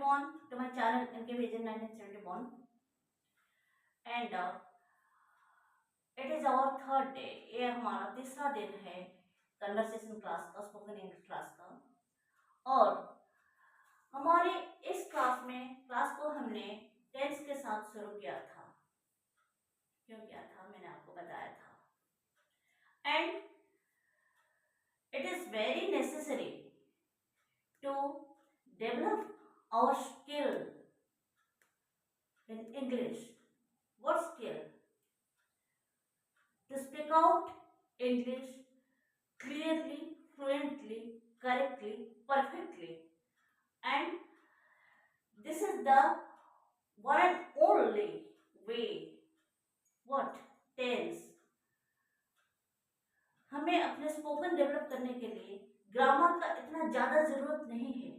everyone to my channel NK Vision 1971 and it is our third day। ये हमारा तीसरा दिन है कन्वर्सेशन क्लास का, स्पोकन इंग्लिश क्लास का। और हमारे इस क्लास को हमने टेंस के साथ शुरू किया था। क्यों किया था मैंने आपको बताया था। And it is very necessary to develop our skill in English. What skill? To speak out English clearly, fluently, correctly, perfectly. And this is the one and only way. What? Tense. हमें अपने spoken develop करने के लिए grammar का इतना ज़्यादा ज़रूरत नहीं है।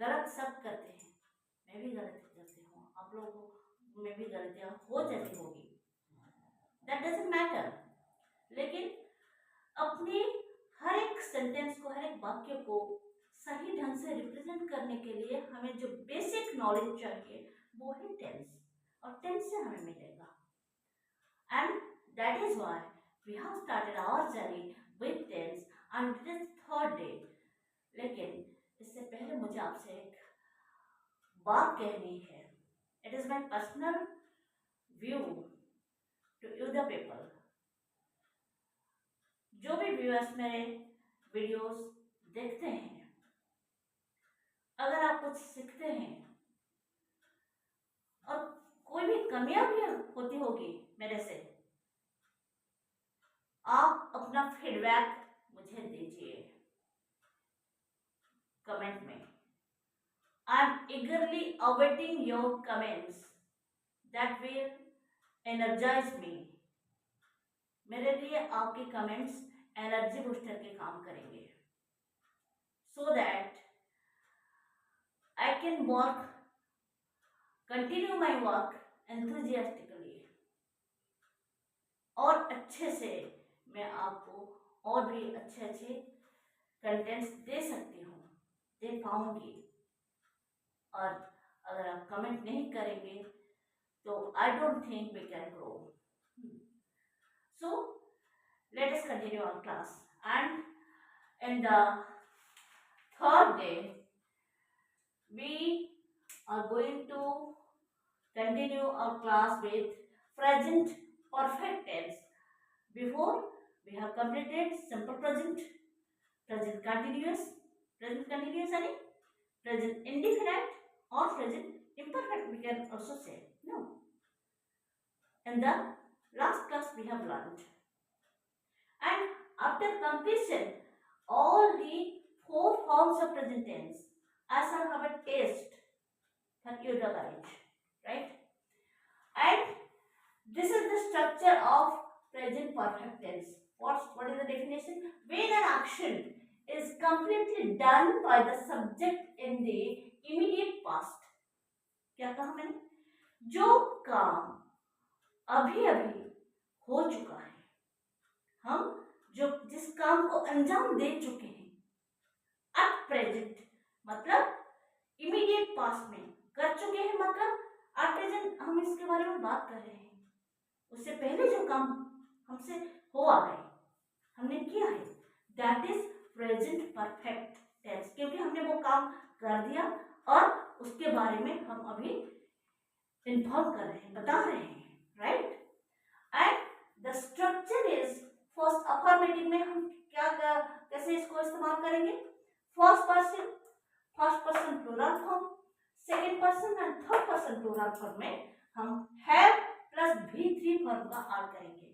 गलत सब करते हैं, मैं भी गलती करती हूँ, आप लोगों में भी गलतियाँ हो जाती होगी, दैट डजंट मैटर। लेकिन अपनी हर एक सेंटेंस को, हर एक वाक्य को सही ढंग से रिप्रेजेंट करने के लिए हमें जो बेसिक नॉलेज चाहिए वो है टेंस, और टेंस से हमें मिलेगा। And that is why we have started our journey with tense and this third day. लेकिन इससे पहले मुझे आपसे एक बात कहनी है। It is my personal view to you the people. जो भी व्यूअर्स मेरे वीडियोस देखते हैं, अगर आप कुछ सीखते हैं और कोई भी कमियां भी होती होगी मेरे से, आप अपना फीडबैक मुझे दीजिए कमेंट में। I am eagerly awaiting your comments that will energize me। मेरे लिए आपके कमेंट्स एनर्जी बूस्टर के काम करेंगे, so that I can continue my work enthusiastically। और अच्छे से मैं आपको और भी अच्छे कंटेंट्स दे सकती हूँ, दे पाऊंगी। और अगर आप कमेंट नहीं करेंगे तो I don't think we can grow. So let us continue our class, and in the third day we are going to continue our class with present perfect tense। Before we have completed simple present, present continuous and present indefinite or present imperfect we can also say, no? In the last class we have learned, and after completion all the 4 forms of present tense, I shall have a test for you the guys, right? And this is the structure of present perfect tense। What is the definition? When an action is completely done by the subject in the immediate past। क्या कहा मैंने? जो काम अभी अभी हो चुका है, हम जिस काम को अंजाम दे चुके हैं एट प्रेजेंट, मतलब इमीडिएट पास्ट में कर चुके हैं, मतलब एट प्रेजेंट हम इसके बारे में बात कर रहे हैं। उससे पहले जो काम हमसे हो आ गए, हमने किया है, that is present perfect tense, क्योंकि हमने वो काम कर दिया और उसके बारे में हम अभी इन्फॉर्म कर रहे हैं, बता रहे हैं, right? And the structure is first affirmative में हम कैसे इसको इस्तेमाल करेंगे? First person plural form, second person and third person plural form में हम हैव प्लस V3 फॉर्म का ऐड करेंगे।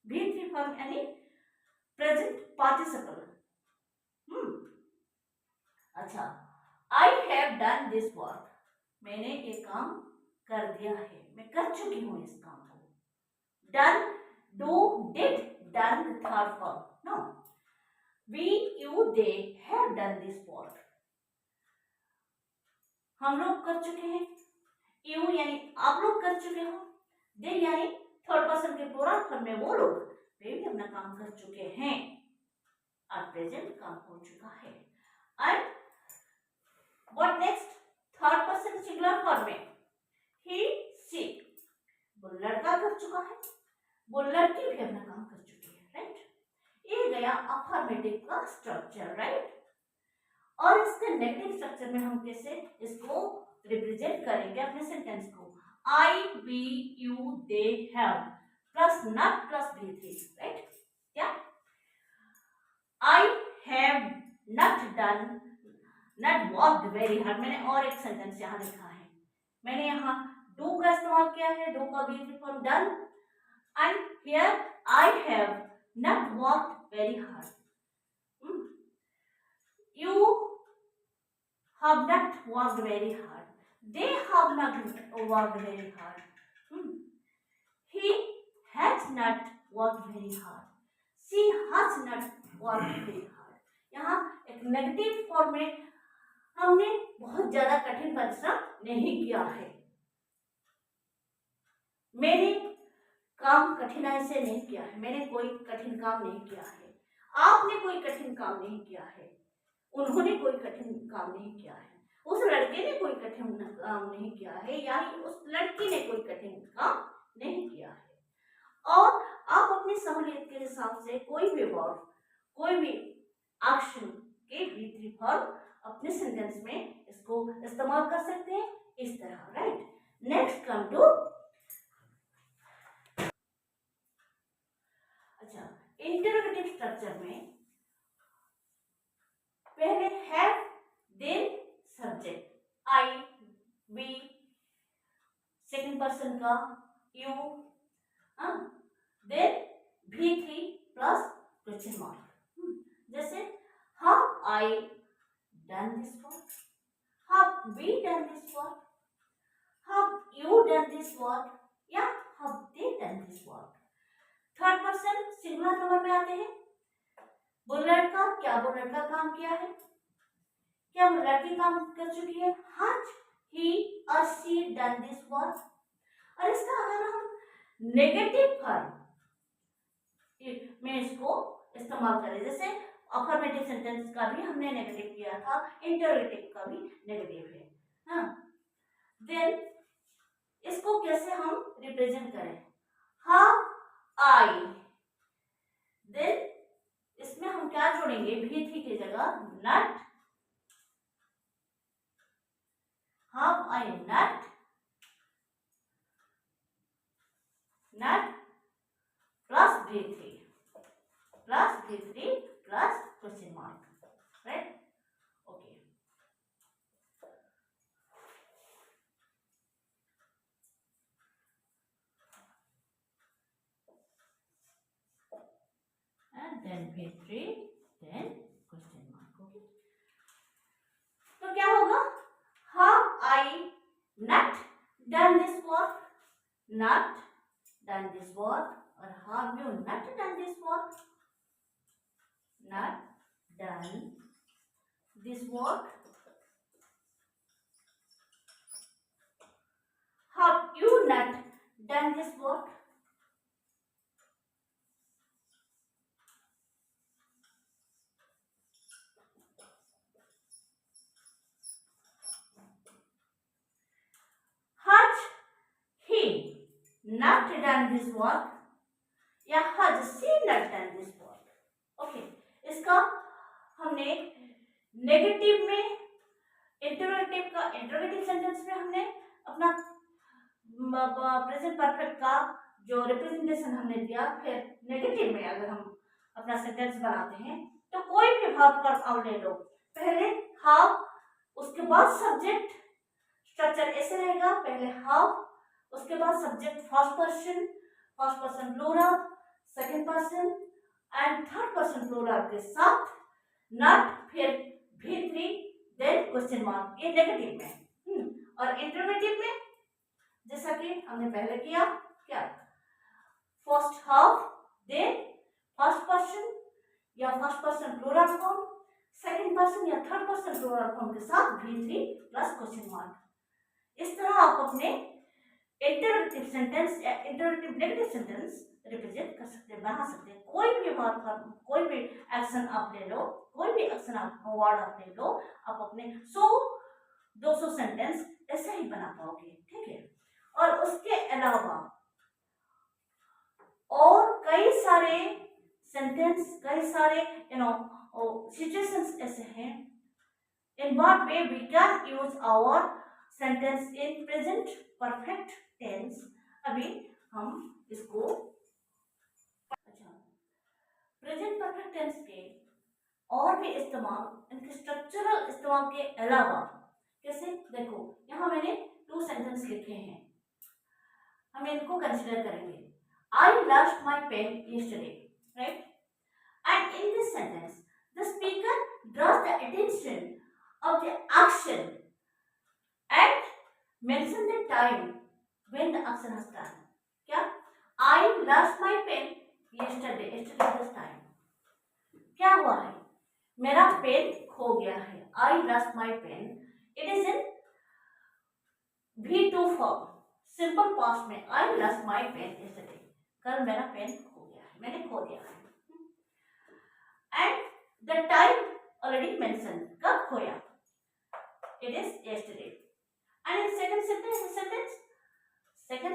V3 फॉर्म यानी प्रेजेंट पार्टिसिपल। अच्छा, I have done this work, मैंने ये काम कर दिया है, मैं कर चुकी हूँ इस काम को। Done, do, did, done the third form, no? We, you, they have done this work। हम लोग कर चुके हैं, you यानी आप लोग कर चुके हो, they यानी थर्ड पर्सन के प्लूरल फॉर्म में वो लोग, वे भी अपना काम कर चुके हैं, और प्रेजेंट काम हो चुका है। And what next? Third person singular form में ही सी, वो लड़का कर चुका है, वो लड़की भी अपना काम कर चुकी है, राइट। ये गया अफर्मेटिव का स्ट्रक्चर, राइट। और इसके नेगेटिव स्ट्रक्चर में हम कैसे इसको रिप्रेजेंट करेंगे अपने सेंटेंस को, I we you they have plus not plus V three, right. क्या I have not done not worked very hard, मैंने और एक सेंटेंस यहाँ लिखा है, मैंने यहाँ डू का इस्तेमाल किया है, डू का be form done, and here I have not worked very hard, you have not worked very hard, they have not worked very hard, he has not worked very hard, she has not worked very hard। यहाँ एक negative form में हमने बहुत ज्यादा कठिन परिश्रम नहीं किया है, मैंने काम कठिनाई से नहीं किया है, मैंने कोई कठिन काम नहीं किया है, आपने कोई कठिन काम नहीं किया है, उन्होंने कोई कठिन काम नहीं किया है, उस लड़के ने कोई कठिन काम नहीं किया है, यानी उस लड़की ने कोई कठिन काम नहीं किया है। और आप अपनी सहूलियत के हिसाब से कोई भी वर्ड, कोई भी एक्शन के V3 फॉर्म अपने सेंटेंस में इसको इस्तेमाल कर सकते हैं इस तरह, राइट। नेक्स्ट कम टू, अच्छा, इंटरोगेटिव स्ट्रक्चर में पहले have, then subject I we, second person का you, then V3 plus question mark, जैसे how I done this work, how we done this work, how you done this work, या how they done this work. Third person singular number में आते हैं, वो लड़का, क्या वो लड़का काम किया है, क्या वो लड़की काम कर चुकी है, हैज ही और शी डन दिस वर्क। और इसका अगर हम नेगेटिव फॉर्म में इसको इस्तेमाल करें, जैसे अफर्मेटिव सेंटेंस का भी हमने नेगेटिव किया था, इंटरोगेटिव का भी नेगेटिव है, हाँ, देन इसको कैसे हम रिप्रेजेंट करें, हाउ आई, देन इसमें हम क्या जोड़ेंगे, V3 की जगह not, how I not, not plus V3 plus question mark, right, okay. And then V3 then question mark, okay। तो क्या होगा, have I not done this work, not done this work, और have you not done this work, not done this work, have you not done this work, has he not done this work, या has she not done this work, okay. इसका हमने negative में, interrogative sentence में हमने अपना present perfect का जो representation हमने दिया, फिर नेगेटिव में अगर हम अपना सेंटेंस बनाते हैं तो कोई भी वर्ब फॉर्म आप ले लो, पहले हाउ, उसके बाद सब्जेक्ट, स्ट्रक्चर ऐसे रहेगा, पहले हाउ, उसके बाद subject first person plural, second person and third person plural के साथ नॉट, फिर V3 देन क्वेश्चन मार्क, ये नेगेटिव में। और इंटरोगेटिव में जैसा कि हमने पहले किया, क्या first half, then first person या first person plural form, second person या थर्ड पर्सन प्लूरल फॉर्म के साथ V3 प्लस क्वेश्चन मार्क। इस तरह आप अपने इंटरोगेटिव सेंटेंस या इंटरोगेटिव नेगेटिव सेंटेंस रिप्रेजेंट कर सकते हैं, बना सकते हैं। कोई भी वर्ड फॉर्म, कोई भी एक्शन आप ले लो, कोई भी एक्शन आप वर्ड आप ले लो, आप अपने सो 200 सेंटेंस ऐसे ही बना पाओगे, ठीक है। और उसके अलावा और कई सारे सेंटेंस, कई सारे सिचुएशंस ऐसे हैं in what way we can use our sentence in present perfect tense। अभी हम इसको अच्छा प्रेजेंट परफेक्ट टेंस के और भी इस्तेमाल, इनके स्ट्रक्चरल इस्तेमाल के अलावा कैसे, देखो यहाँ मैंने 2 सेंटेंस लिखे हैं, हम इनको कंसिडर करेंगे। I lost my pen yesterday, right? And in this sentence, the speaker draws the attention of the action and mention the time when the action has done। क्या? I lost my pen yesterday, yesterday this time। क्या हुआ है? मेरा pen खो गया है। I lost my pen, it is in V2 form, simple past में I lost my pen yesterday, कल मेरा पेन खो गया है, मैंने खो दिया है। And the time already mentioned, कब खोया? It is yesterday। And in second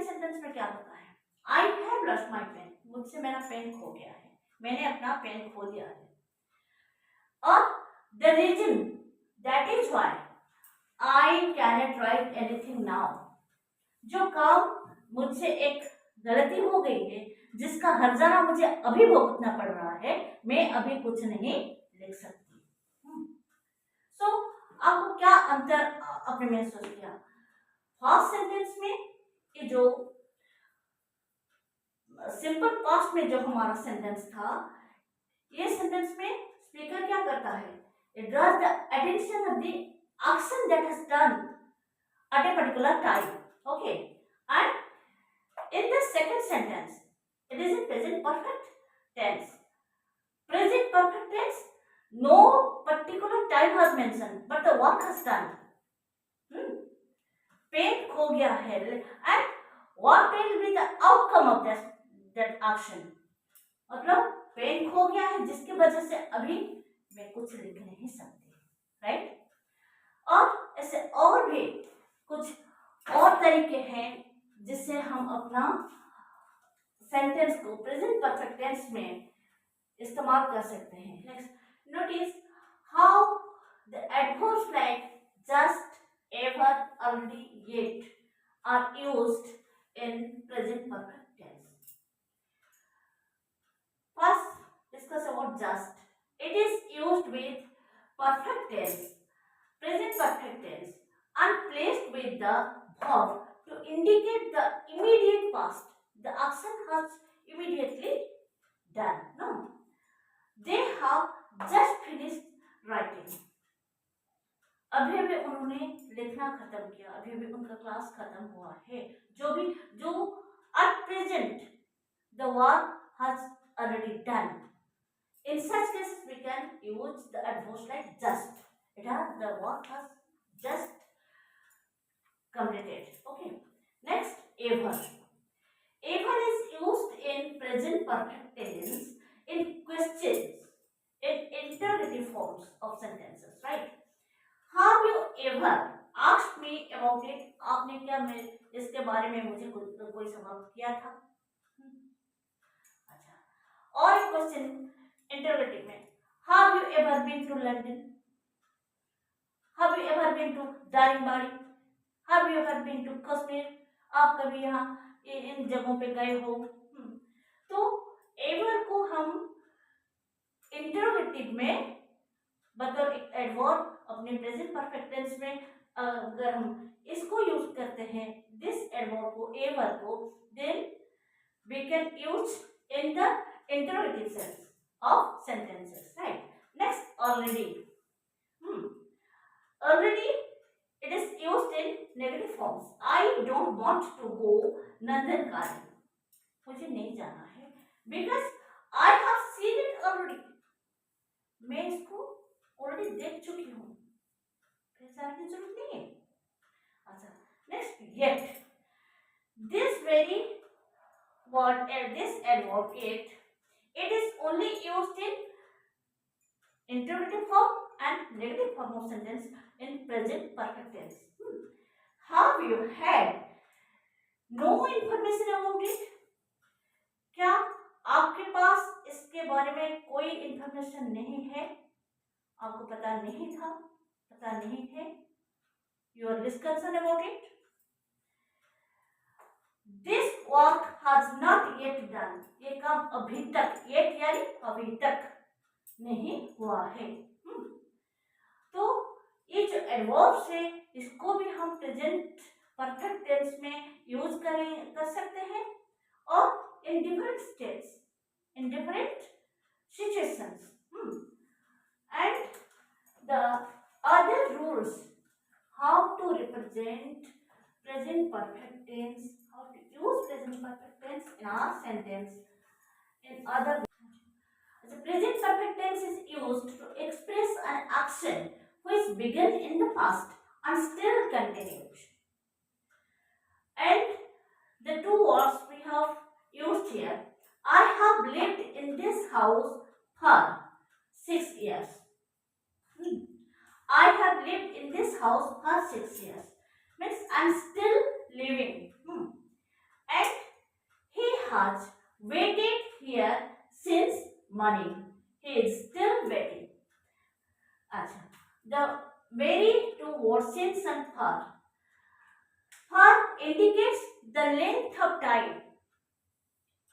sentence में क्या होता है? I have lost my pen, मुझसे मेरा पेन खो गया है, मैंने अपना पेन खो दिया है। और the reason, that is why I cannot write anything now, जो काम मुझसे एक गलती हो गई है, जिसका हर्जाना मुझे अभी भुगतना पड़ रहा है, मैं अभी कुछ नहीं लिख सकती। सो आपको क्या अंतर आपने महसूस किया? फर्स्ट सेंटेंस में ये जो सिंपल पास्ट में जो हमारा सेंटेंस था, ये सेंटेंस में स्पीकर क्या करता है? It draws the attention of the action that has done at a particular time, okay? And in the second sentence, it is in present perfect tense। present perfect tense, no particular time was mentioned, but the work has done। Pen खो गया है, and what will be the outcome of that action, मतलब pen खो गया है जिसकी वजह से अभी मैं कुछ लिख नहीं सकती, राइट? और ऐसे और भी कुछ और तरीके हैं जिससे हम अपना सेंटेंस को प्रेजेंट परफेक्ट टेंस में इस्तेमाल कर सकते हैं। Next, notice how the adverbs like just, ever, already, yet are used in present perfect tense। First, discuss about just। It is used with perfect tense, present perfect tense, and placed with the verb to indicate the immediate past, the action has immediately done। No, they have just finished writing, अभी अभी उन्होंने लिखना खत्म किया, अभी अभी उनका class खत्म हुआ है। जो at present the work has already done। In such cases we can use the adverbs like just, the work has just completed, okay? Next, ever is used in present perfect tense in questions, in interrogative forms of sentences, right? Have you ever asked me about it? आपने क्या इसके बारे में मुझे कोई सवाल किया था? अच्छा, और एक क्वेश्चन इंटरोगेटिव में, Have you ever been to London? Have you ever been to Daringbadi? Have you ever been to Kashmir? आप कभी यहाँ इन जगहों पे गए हो? तो ever को हम इंटरोगेटिव में बतौर एक एडवर्ब अपने प्रेजेंट परफेक्ट टेंस में अगर हम इसको यूज करते हैं, दिस एडवर्ब को, एवर को, then we can use in the interrogative sense of sentences, right? Next, already. Already it is used in negative forms. I don't want to go Nandan garden, मुझे नहीं जाना है, because I have seen it already, मैं इसको already देख चुकी हूँ, फिर जाने की जरूरत नहीं है। अच्छा, next, yet। This very word, this adverb yet, it is only used in interrogative form and negative form of sentence in in present perfect tense. Have you had no information about it? क्या आपके पास इसके बारे में कोई information नहीं है? आपको पता नहीं था, पता नहीं है? Your discussion about it? This work has not yet done. ये काम अभी तक, yet यानी अभी तक नहीं हुआ है. तो ये जो एडवर्ब्स है इसको भी हम प्रेजेंट परफेक्ट टेंस में यूज कर सकते हैं और in different states, in different situations. And the other rules how to represent present perfect tense, how to use present perfect tense in our sentence in other. The present perfect tense is used to express an action which began in the past and still continues. And the two words we have used here, I have lived in this house for 6 years. I have lived in this house for 6 years. Means I am still living. And he has waited here since morning. He is still waiting. अच्छा, the very two words since and for. For indicates the length of time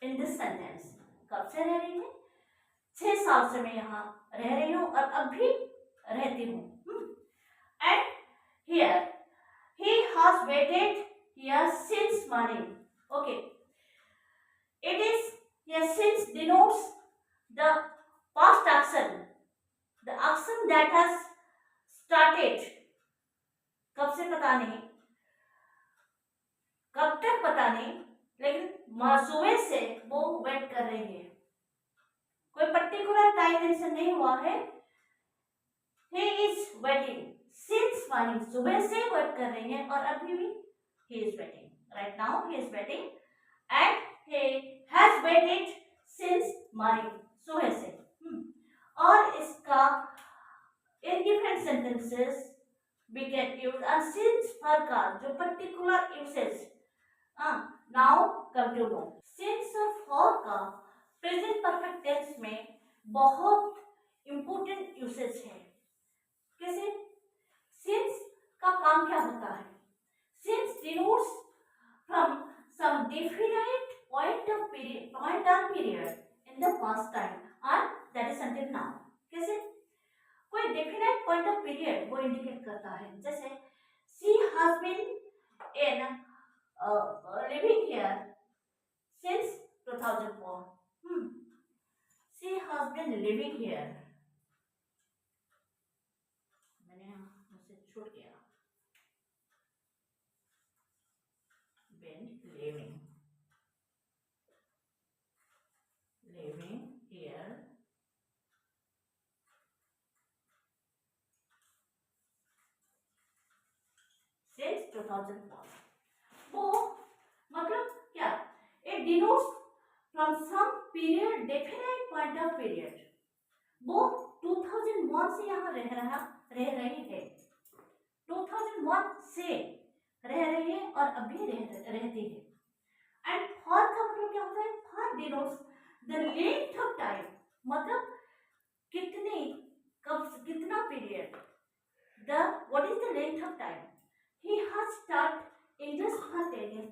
in this sentence. कब से रह रही है? 6 साल से मैं यहाँ रह रही हूँ और अब भी रहती हूँ. And here he has waited here since morning. Okay. It is here since denotes the past action. The action that has started. कब से पता नहीं, कब तक पता नहीं, लेकिन सुबह से वो वेट कर रही है. कोई पर्टिकुलर टाइम मेंशन नहीं हुआ है. He is waiting. Since morning, सुबह से वेट कर रही है और अभी भी he is waiting. Right now he is waiting and he has waited since morning. सुबह से. और इसका in different sentences we can use and since for का जो particular usage. Now come to know. Since और for का present perfect tense में बहुत important usage है. कैसे? Since का काम क्या होता है? Since denotes from some definite point or period in the past time and that is until now. कैसे? कोई definite point of period वो indicate करता है. जैसे she has been in living here since 2004. She has been living here. छूट गया. Been living here since 2001. वो मतलब क्या? It denotes from some period, definite point of period. वो 2001 से यहाँ रह रही है. 2001 से रह रही है और अभी रहती है. एंड फॉर का मतलब क्या होता है? For denotes the length of time, मतलब कितना period. The what is the length of time? He has start English for 10 years.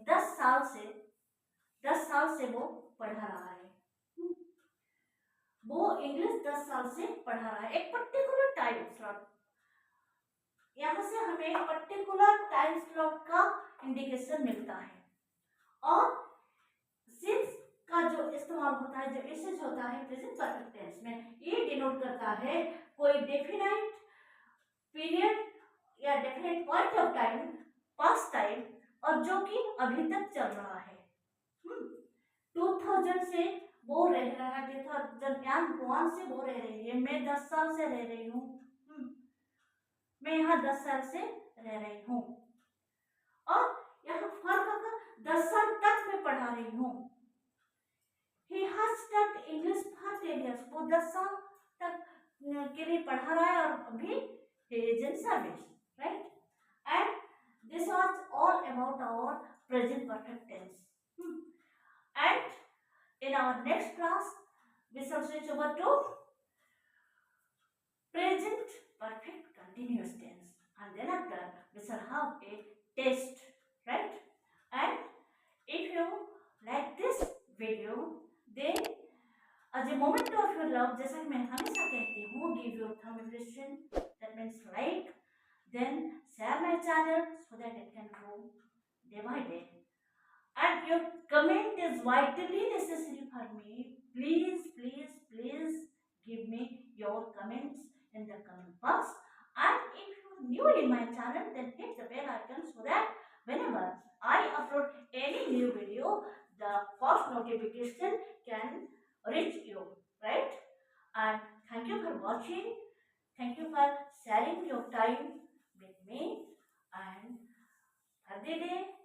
10 साल से वो पढ़ा रहा है. वो इंग्लिश 10 साल से पढ़ा रहा है. एक पर्टिकुलर टाइम स्लॉट, यहाँ से हमें पर्टिकुलर टाइम स्लॉट का इंडिकेशन मिलता है. और सिंस का जो इस्तेमाल होता है, जो यूसेज होता है प्रेजेंट परफेक्ट टेंस में, ये डिनोट करता है कोई डेफिनाइट पीरियड या definite point of time, past time, और जो कि अभी तक चल रहा है. 2000 से वो रह रहा है, 2001 से वो रह रही है. मैं 10 साल से रह रही हूँ. मैं यहाँ 10 साल से रह रही हूँ. और यहाँ फर्क होगा 10 साल तक मैं पढ़ा रही हूँ. He has studied English for 10 years. वो 10 साल तक के लिए पढ़ा रहा है और अभी he is in service. right? And this was all about our present perfect tense. And in our next class, we shall switch over to present perfect continuous tense, and then after we shall have a test, right? And if you like this video, then as a moment of your love, जैसा कि मैं हमेशा कहती हूँ, give your thumb impression, that means like, then share my channel so that it can grow day by day. And your comment is vitally necessary for me. Please, please, please give me your comments in the comment box. And if you're new in my channel, then hit the bell icon so that whenever I upload any new video, the first notification can reach you, right? And thank you for watching. Thank you for sharing your time with me. And have a day.